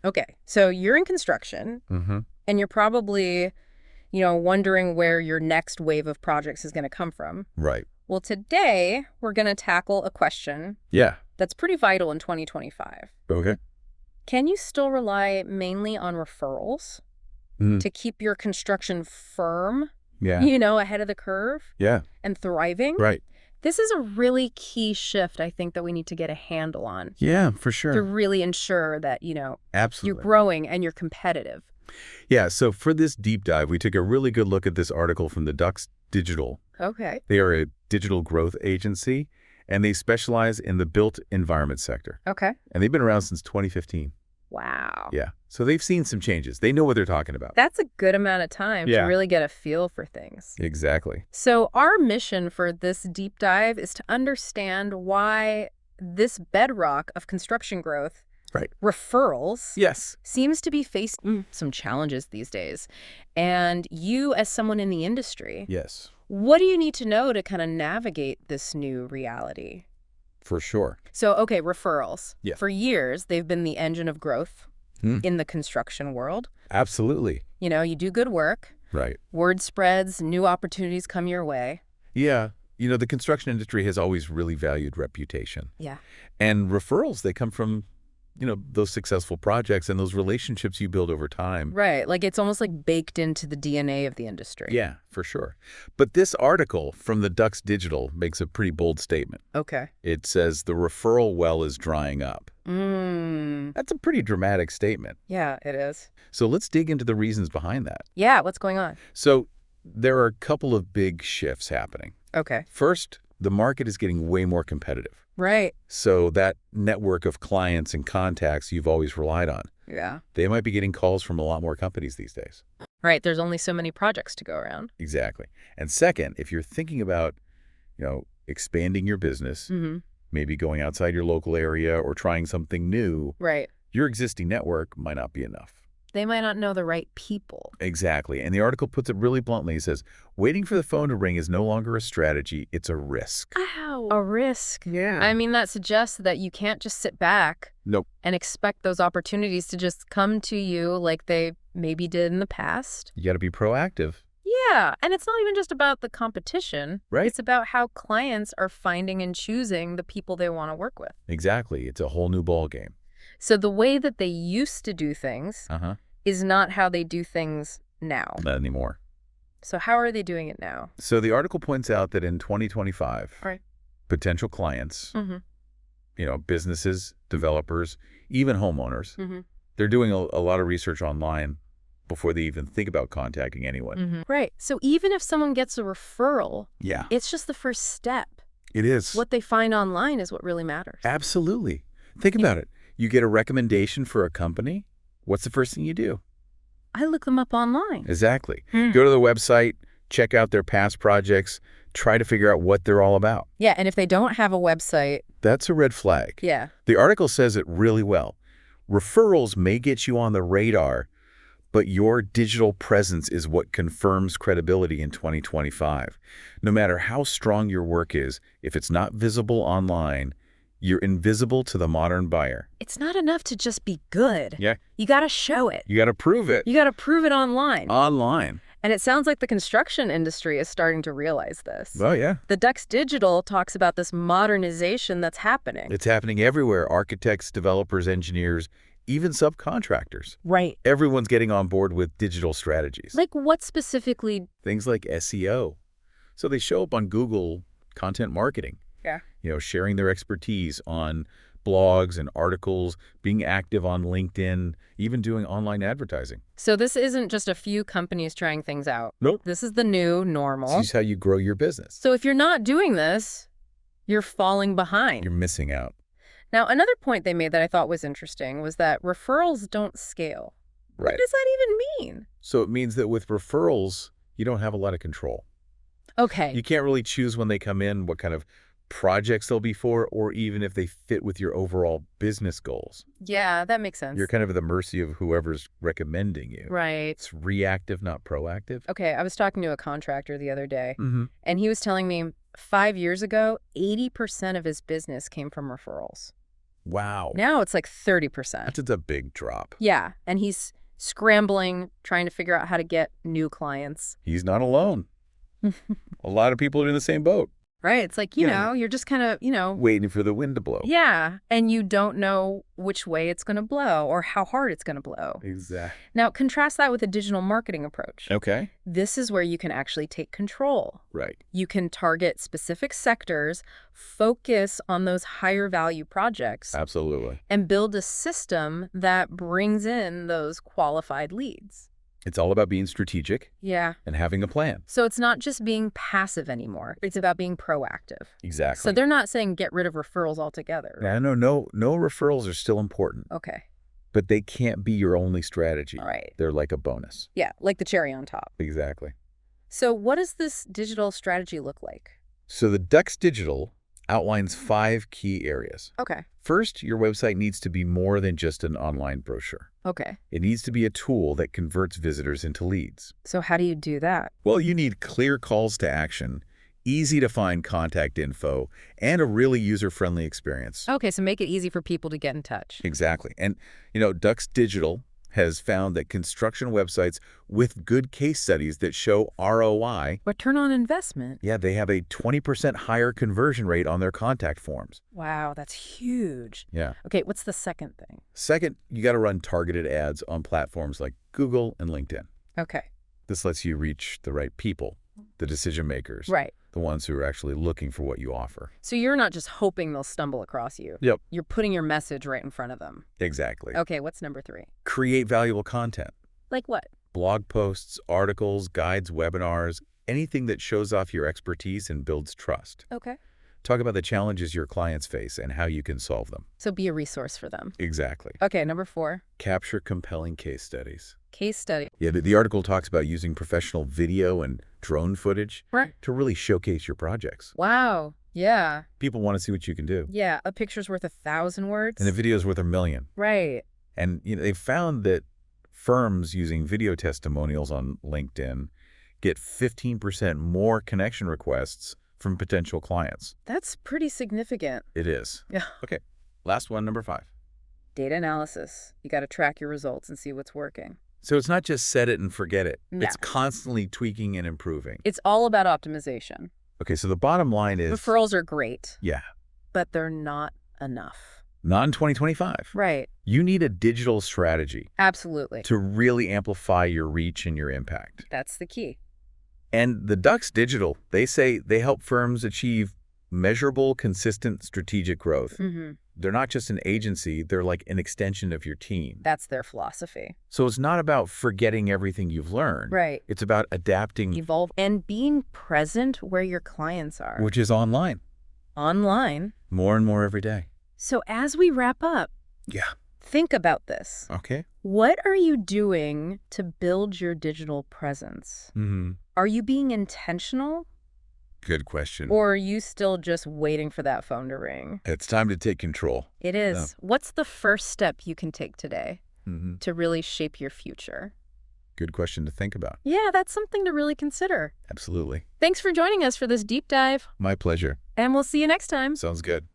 Okay, so you're in construction, Mm-hmm. and you're probably, wondering where your next wave of projects is going to come from. Right. Well, today we're going to tackle a question Yeah. that's pretty vital in 2025. Okay. Can you still rely mainly on referrals Mm. to keep your construction firm, Yeah. ahead of the curve Yeah. and thriving? Right. This is a really key shift, I think, that we need to get a handle on Yeah, for to sure. really ensure that, you're Absolutely. growing and you're competitive. Yeah, so for this deep dive, we took a really good look at this article from the Dux Digital. Okay. They are a digital growth agency, and they specialize in the built environment sector. Okay. And they've been around since 2015. Wow. Yeah. So they've seen some changes. They know what they're talking about. That's a good amount of time to Yeah. really get a feel for things. Exactly. So our mission for this deep dive is to understand why this bedrock of construction growth, Right. referrals, Yes. seems to be facing some challenges these days. And you, as someone in the industry, Yes. what do you need to know to kind of navigate this new reality? For sure. So, okay, referrals. Yeah. For years, they've been the engine of growth in the construction world. Absolutely. You do good work, Right. word spreads, new opportunities come your way. Yeah. The construction industry has always really valued reputation. Yeah. And referrals, they come from, those successful projects and those relationships you build over time. Right. Like it's almost like baked into the DNA of the industry. Yeah, for sure. But this article from the Dux Digital makes a pretty bold statement. Okay. It says the referral well is drying up. That's a pretty dramatic statement. Yeah, it is. So let's dig into the reasons behind that. Yeah, what's going on? So there are a couple of big shifts happening. Okay. First, the market is getting way more competitive. Right. So that network of clients and contacts you've always relied on, Yeah. they might be getting calls from a lot more companies these days. Right. There's only so many projects to go around. Exactly. And second, if you're thinking about, expanding your business, maybe going outside your local area or trying something new, Right. your existing network might not be enough. They might not know the right people. Exactly. And the article puts it really bluntly. It says, waiting for the phone to ring is no longer a strategy, it's a risk. Ow. A risk. Yeah. I mean, that suggests that you can't just sit back Nope. and expect those opportunities to just come to you like they maybe did in the past. You got to be proactive. Yeah, and it's not even just about the competition. Right. It's about how clients are finding and choosing the people they want to work with. Exactly. It's a whole new ballgame. So the way that they used to do things is not how they do things now. Not anymore. So how are they doing it now? So the article points out that in 2025, Right. potential clients, businesses, developers, even homeowners, they're doing a lot of research online before they even think about contacting anyone. Right. So even if someone gets a referral, Yeah, it's just the first step. it is. What they find online is what really matters. Absolutely. Think about it. You get a recommendation for a company. What's the first thing you do? I look them up online. Exactly. Go to the website, check out their past projects, try to figure out what they're all about. Yeah, and if they don't have a website, That's a red flag. yeah. The article says it really well. Referrals may get you on the radar, but your digital presence is what confirms credibility in 2025. No matter how strong your work is, if it's not visible online, you're invisible to the modern buyer. It's not enough to just be good. Yeah. You got to show it. You got to prove it. You got to prove it online. Online. And it sounds like the construction industry is starting to realize this. Oh, yeah. The Dux Digital talks about this modernization that's happening. It's happening everywhere. Architects, developers, engineers, even subcontractors. Right. Everyone's getting on board with digital strategies. Like what specifically? Things like SEO. So they show up on Google content marketing. Yeah. Sharing their expertise on blogs and articles, being active on LinkedIn, even doing online advertising. So this isn't just a few companies trying things out. Nope. This is the new normal. This is how you grow your business. So if you're not doing this, you're falling behind. You're missing out. Now, another point they made that I thought was interesting was that referrals don't scale. Right. What does that even mean? So it means that with referrals, you don't have a lot of control. Okay. You can't really choose when they come in, what kind of projects they'll be for, or even if they fit with your overall business goals. Yeah, that makes sense. You're kind of at the mercy of whoever's recommending you. Right. It's reactive, not proactive. Okay, I was talking to a contractor the other day, Mm-hmm. and he was telling me 5 years ago, 80% of his business came from referrals. Wow. Now it's like 30%. That's a big drop. Yeah, and he's scrambling, trying to figure out how to get new clients. He's not alone. A lot of people are in the same boat. Right. It's like, you're just kind of, waiting for the wind to blow. yeah. And you don't know which way it's going to blow or how hard it's going to blow. Exactly. Now, contrast that with a digital marketing approach. Okay. This is where you can actually take control. Right. You can target specific sectors, focus on those higher value projects, Absolutely. and build a system that brings in those qualified leads. It's all about being strategic Yeah. and having a plan. So it's not just being passive anymore. It's about being proactive. Exactly. So they're not saying get rid of referrals altogether. No referrals are still important, Okay. but they can't be your only strategy. All right. They're like a bonus. Yeah, like the cherry on top. Exactly. So what does this digital strategy look like? So the Dux Digital outlines 5 key areas. Okay. First, your website needs to be more than just an online brochure. Okay. It needs to be a tool that converts visitors into leads. So how do you do that? Well, you need clear calls to action, easy to find contact info, and a really user-friendly experience. Okay, so make it easy for people to get in touch. Exactly. And, Dux Digital has found that construction websites with good case studies that show ROI, Return on investment. yeah, they have a 20% higher conversion rate on their contact forms. Wow, that's huge. Yeah. Okay, what's the second thing? Second, you got to run targeted ads on platforms like Google and LinkedIn. Okay. This lets you reach the right people, the decision makers, Right. the ones who are actually looking for what you offer. So you're not just hoping they'll stumble across you. Yep. You're putting your message right in front of them. Exactly. Okay, what's number 3? Create valuable content. Like what? Blog posts, articles, guides, webinars, anything that shows off your expertise and builds trust. Okay. Talk about the challenges your clients face and how you can solve them. So be a resource for them. Exactly. Okay, number 4. Capture compelling case studies. Case study. Yeah, the article talks about using professional video and drone footage Right. to really showcase your projects. Wow. Yeah. People want to see what you can do. Yeah, a picture's worth 1,000 words. And the video's worth 1,000,000. Right. And they've found that firms using video testimonials on LinkedIn get 15% more connection requests from potential clients. That's pretty significant. It is. Yeah. Okay, last one, number 5. Data analysis. You got to track your results and see what's working. So it's not just set it and forget it. No. It's constantly tweaking and improving. It's all about optimization. Okay, so the bottom line is... Referrals are great, Yeah, but they're not enough. not in 2025. Right. You need a digital strategy Absolutely. to really amplify your reach and your impact. That's the key. And the Dux Digital, they say they help firms achieve measurable, consistent strategic growth. Mm-hmm. They're not just an agency, they're like an extension of your team. That's their philosophy. So it's not about forgetting everything you've learned. Right. It's about adapting, Evolve and being present where your clients are. which is online, Online. more and more every day. So as we wrap up, Yeah. think about this. Okay. What are you doing to build your digital presence? Mm-hmm. Are you being intentional? Good question. Or are you still just waiting for that phone to ring? It's time to take control. It is. What's the first step you can take today Mm-hmm. to really shape your future? Good question to think about. Yeah, that's something to really consider. Absolutely. Thanks for joining us for this deep dive, My pleasure. and we'll see you next time. Sounds good.